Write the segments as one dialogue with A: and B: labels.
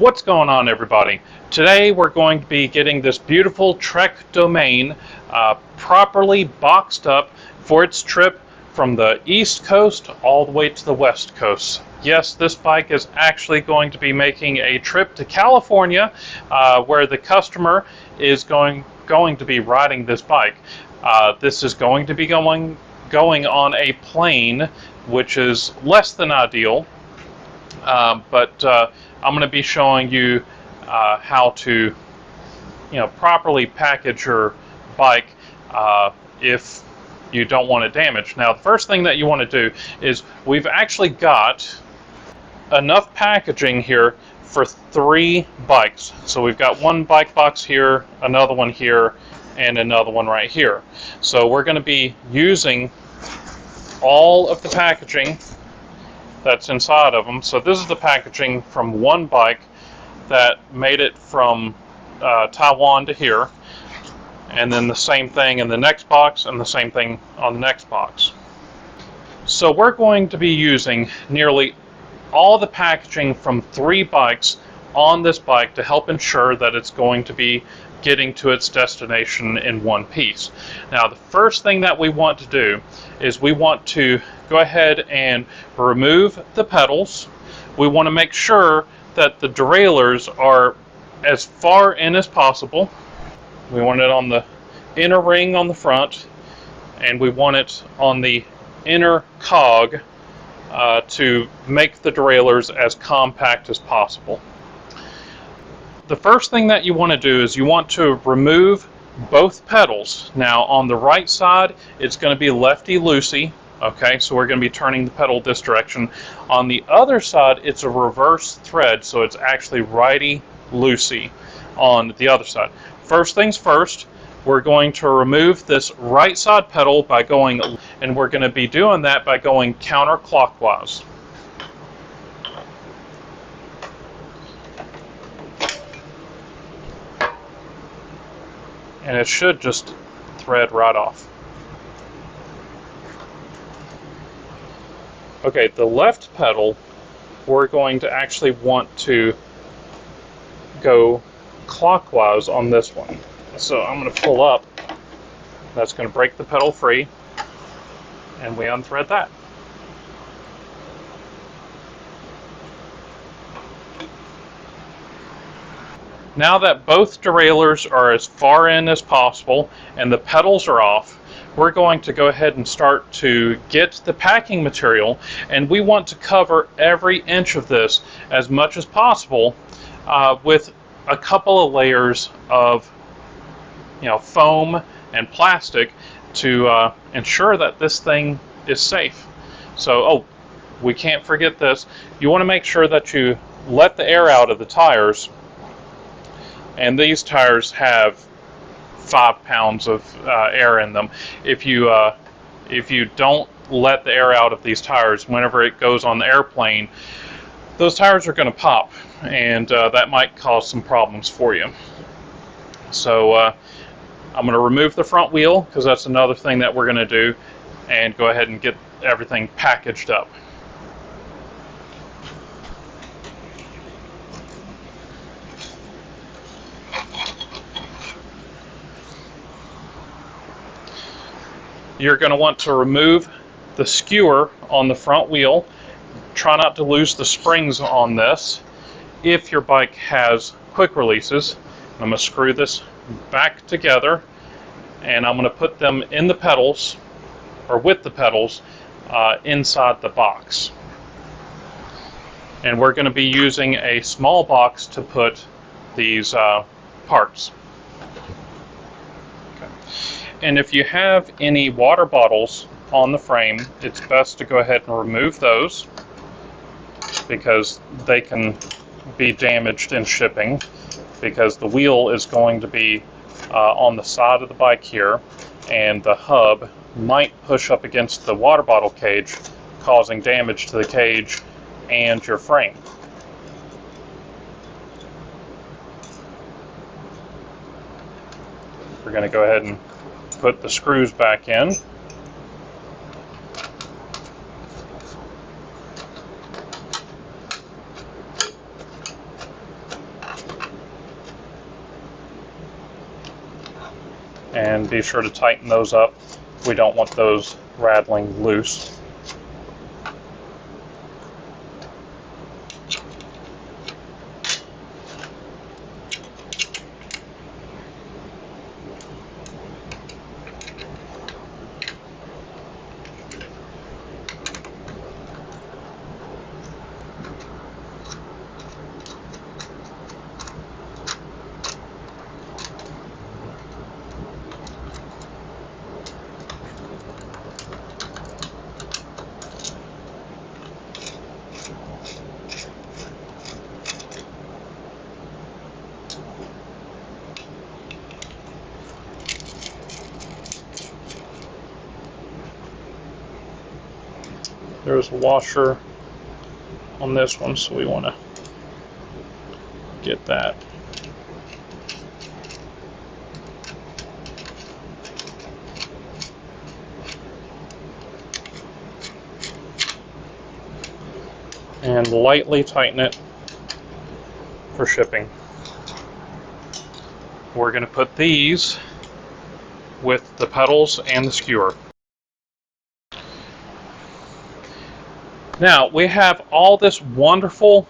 A: What's going on, everybody? Today we're going to be getting this beautiful Trek domain properly boxed up for its trip from the East Coast all the way to the West Coast. Yes, this bike is actually going to be making a trip to California where the customer is going to be riding this bike. This is going to be going on a plane, which is less than ideal, but I'm going to be showing you how to, properly package your bike if you don't want it damaged. Now, the first thing that you want to do is we've actually got enough packaging here for 3 bikes. So we've got one bike box here, another one here, and another one right here. So we're going to be using all of the packaging that's inside of them. So this is the packaging from one bike that made it from Taiwan to here, and then the same thing in the next box and the same thing on the next box. So we're going to be using nearly all the packaging from 3 bikes on this bike to help ensure that it's going to be getting to its destination in one piece. Now, the first thing that we want to do is we want to go ahead and remove the pedals. We want to make sure that the derailleurs are as far in as possible. We want it on the inner ring on the front, and we want it on the inner cog to make the derailleurs as compact as possible. The first thing that you want to do is you want to remove both pedals. Now, on the right side, it's going to be lefty-loosey. Okay, so we're going to be turning the pedal this direction. On the other side, it's a reverse thread, so it's actually righty-loosey on the other side. First things first, we're going to remove this right side pedal by going, and we're going to be doing that by going counterclockwise. And it should just thread right off. Okay, the left pedal, we're going to actually want to go clockwise on this one. So I'm going to pull up. That's going to break the pedal free, and we unthread that. Now that both derailleurs are as far in as possible and the pedals are off, we're going to go ahead and start to get the packing material, and we want to cover every inch of this as much as possible with a couple of layers of foam and plastic to ensure that this thing is safe. So, we can't forget this. You want to make sure that you let the air out of the tires. And these tires have 5 pounds of air in them. If you don't let the air out of these tires, whenever it goes on the airplane, those tires are going to pop, and that might cause some problems for you. So I'm going to remove the front wheel, because that's another thing that we're going to do, and go ahead and get everything packaged up. You're going to want to remove the skewer on the front wheel. Try not to lose the springs on this if your bike has quick releases. I'm going to screw this back together, and I'm going to put them in the pedals, or with the pedals, inside the box. And we're going to be using a small box to put these parts. And if you have any water bottles on the frame, it's best to go ahead and remove those, because they can be damaged in shipping, because the wheel is going to be on the side of the bike here, and the hub might push up against the water bottle cage, causing damage to the cage and your frame. We're going to go ahead and put the screws back in. and be sure to tighten those up. We don't want those rattling loose. There's a washer on this one, so we want to get that. And lightly tighten it for shipping. We're going to put these with the pedals and the skewer. Now, we have all this wonderful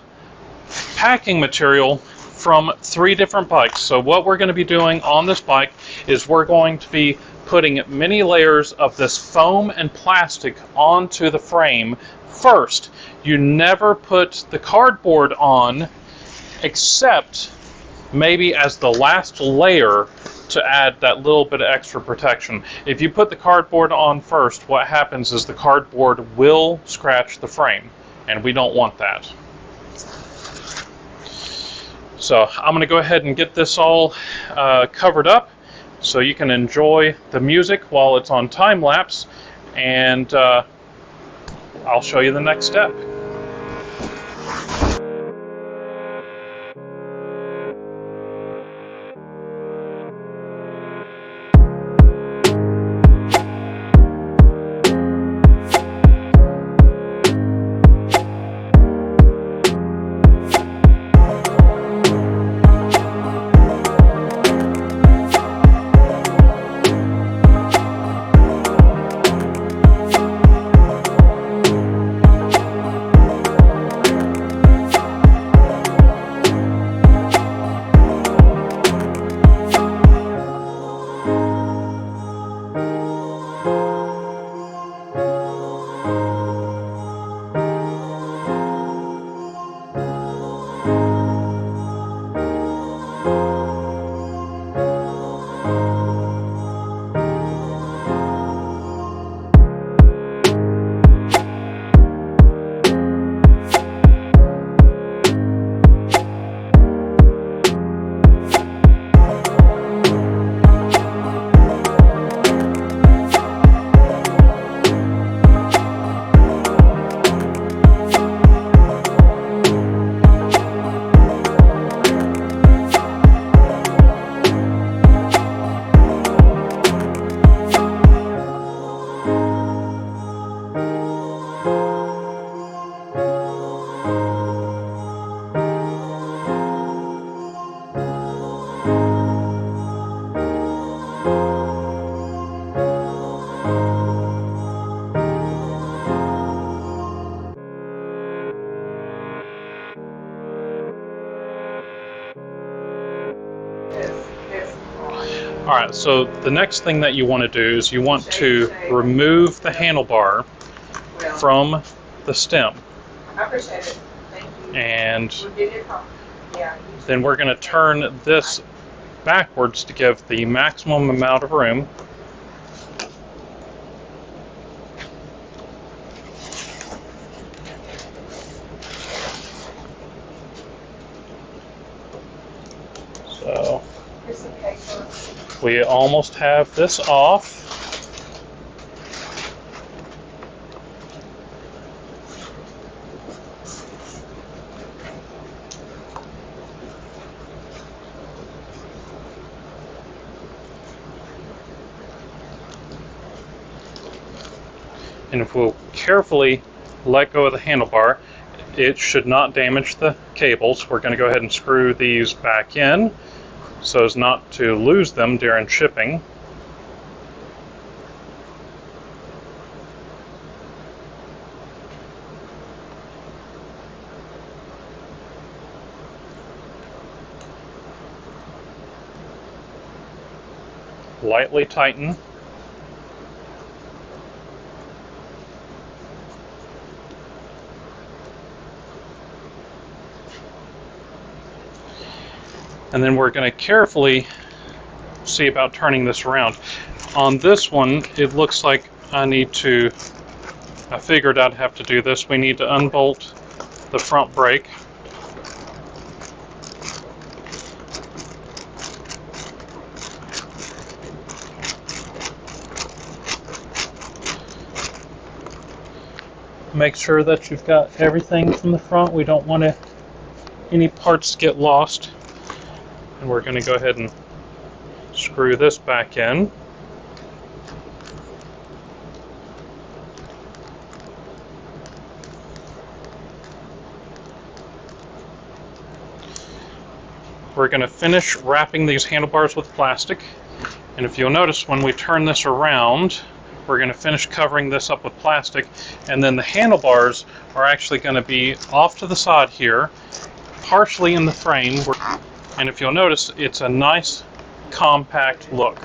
A: packing material from 3 different bikes. So what we're going to be doing on this bike is we're going to be putting many layers of this foam and plastic onto the frame first. You never put the cardboard on except maybe as the last layer to add that little bit of extra protection. If you put the cardboard on first, what happens is the cardboard will scratch the frame, and we don't want that. So I'm going to go ahead and get this all covered up so you can enjoy the music while it's on time lapse, and I'll show you the next step. Alright, so the next thing that you want to do is you want to remove the handlebar from the stem.
B: I appreciate it. Thank you.
A: And
B: Yeah.
A: then we're going to turn this backwards to give the maximum amount of room. So we almost have this off. And if we'll carefully let go of the handlebar, it should not damage the cables. We're going to go ahead and screw these back in so as not to lose them during shipping. lightly tighten. And then we're going to carefully see about turning this around. On this one, it looks like I figured I'd have to do this. We need to unbolt the front brake. Make sure that you've got everything from the front. We don't want any parts to get lost. And we're going to go ahead and screw this back in. We're going to finish wrapping these handlebars with plastic. And if you'll notice, when we turn this around, we're going to finish covering this up with plastic. And then the handlebars are actually going to be off to the side here, partially in the frame. And if you'll notice, it's a nice, compact look.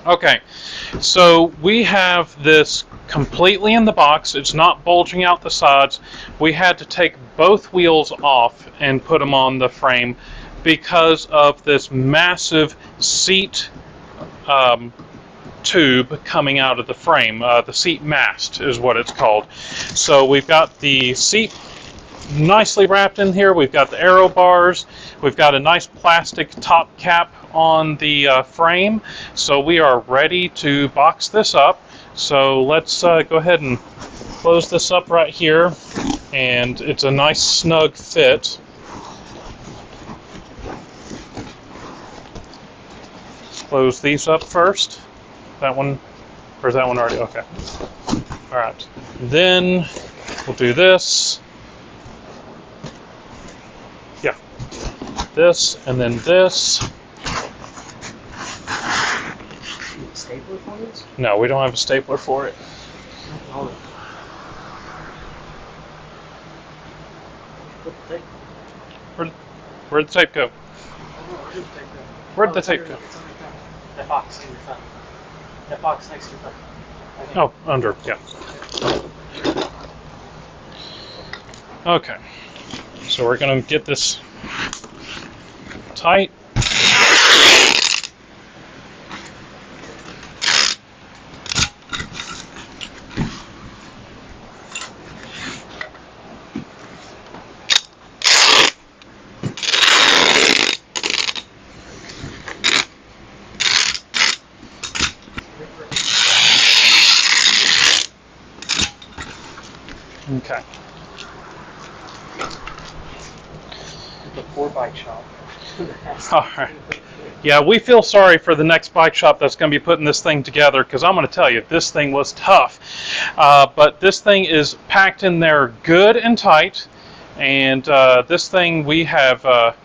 A: Okay, so we have this completely in the box. It's not bulging out the sides. We had to take both wheels off and put them on the frame because of this massive seat tube coming out of the frame. The seat mast is what it's called. So we've got the seat nicely wrapped in here. We've got the aero bars. We've got a nice plastic top cap on the frame. So we are ready to box this up. So let's go ahead and close this up right here. And it's a nice snug fit. Close these up first. That one, or is that one already? Okay. All right. Then we'll do this. Yeah. This, and then this.
C: Stapler for this?
A: No, we don't have a stapler for it.
C: Oh.
A: Where'd the tape go? Where'd the tape go?
C: That box in your phone. That box next to your phone.
A: Oh, under, yeah. Okay. So we're going to get this tight. Okay.
C: The 4 bike shop.
A: All right. Yeah, we feel sorry for the next bike shop that's going to be putting this thing together, because I'm going to tell you, this thing was tough. But this thing is packed in there good and tight, and this thing we have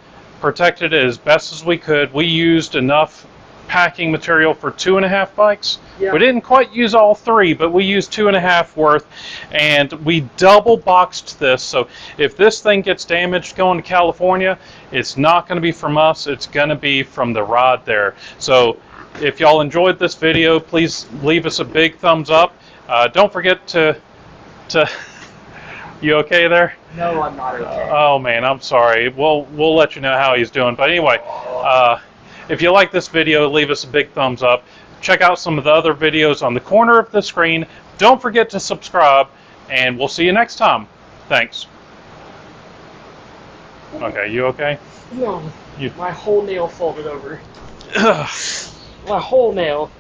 A: protected it as best as we could. We used enough packing material for 2.5 bikes.
C: Yeah.
A: We didn't quite use all 3, but we used 2.5 worth, and we double boxed this. So if this thing gets damaged going to California, it's not going to be from us, it's going to be from the rod there. So if y'all enjoyed this video, please leave us a big thumbs up. Don't forget to you okay there?
C: No, I'm not okay.
A: Oh man, I'm sorry. We'll let you know how he's doing. But anyway, if you like this video, leave us a big thumbs up. Check out some of the other videos on the corner of the screen. Don't forget to subscribe, and we'll see you next time. Thanks. Okay, you okay?
C: No,
A: You.
C: my whole nail folded over. My whole nail.